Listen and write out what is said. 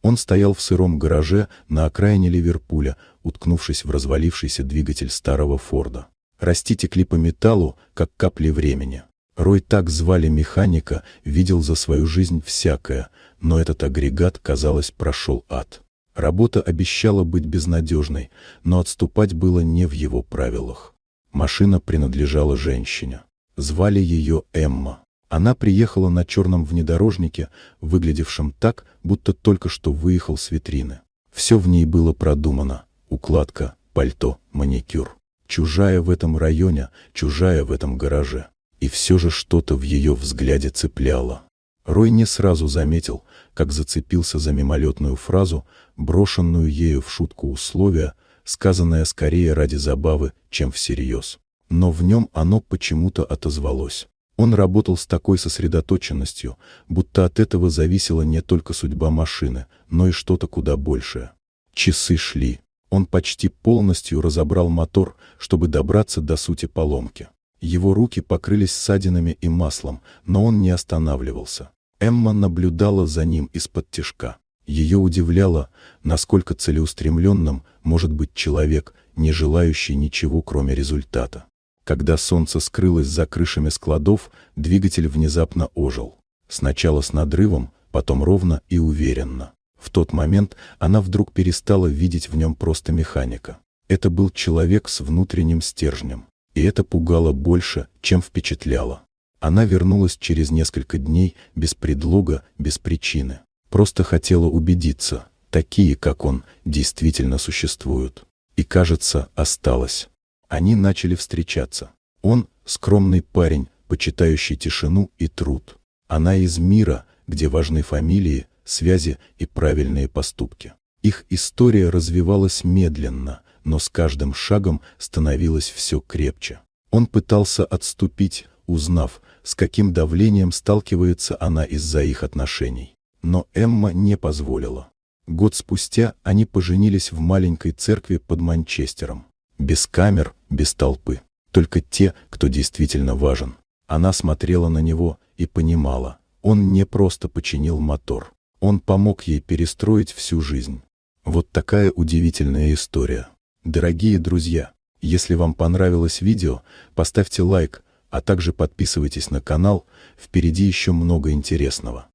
Он стоял в сыром гараже на окраине Ливерпуля, уткнувшись в развалившийся двигатель старого Форда. Расти текли по металлу, как капли времени. Рой, так звали механика, видел за свою жизнь всякое, но этот агрегат, казалось, прошел ад. Работа обещала быть безнадежной, но отступать было не в его правилах. Машина принадлежала женщине. Звали ее Эмма. Она приехала на черном внедорожнике, выглядевшем так, будто только что выехал с витрины. Все в ней было продумано: укладка, пальто, маникюр. Чужая в этом районе, чужая в этом гараже. И все же что-то в ее взгляде цепляло. Рой не сразу заметил, как зацепился за мимолетную фразу, брошенную ею в шутку условия, сказанное скорее ради забавы, чем всерьез. Но в нем оно почему-то отозвалось. Он работал с такой сосредоточенностью, будто от этого зависела не только судьба машины, но и что-то куда большее. Часы шли. Он почти полностью разобрал мотор, чтобы добраться до сути поломки. Его руки покрылись ссадинами и маслом, но он не останавливался. Эмма наблюдала за ним из-под тишка. Ее удивляло, насколько целеустремленным может быть человек, не желающий ничего, кроме результата. Когда солнце скрылось за крышами складов, двигатель внезапно ожил. Сначала с надрывом, потом ровно и уверенно. В тот момент она вдруг перестала видеть в нем просто механика. Это был человек с внутренним стержнем. И это пугало больше, чем впечатляло. Она вернулась через несколько дней, без предлога, без причины. Просто хотела убедиться, такие, как он, действительно существуют. И, кажется, осталась. Они начали встречаться. Он — скромный парень, почитающий тишину и труд. Она из мира, где важны фамилии, связи и правильные поступки. Их история развивалась медленно, но с каждым шагом становилась все крепче. Он пытался отступить, узнав, с каким давлением сталкивается она из-за их отношений. Но Эмма не позволила. Год спустя они поженились в маленькой церкви под Манчестером. Без камер, без толпы. Только те, кто действительно важен. Она смотрела на него и понимала, он не просто починил мотор. Он помог ей перестроить всю жизнь. Вот такая удивительная история. Дорогие друзья, если вам понравилось видео, поставьте лайк, а также подписывайтесь на канал, впереди еще много интересного.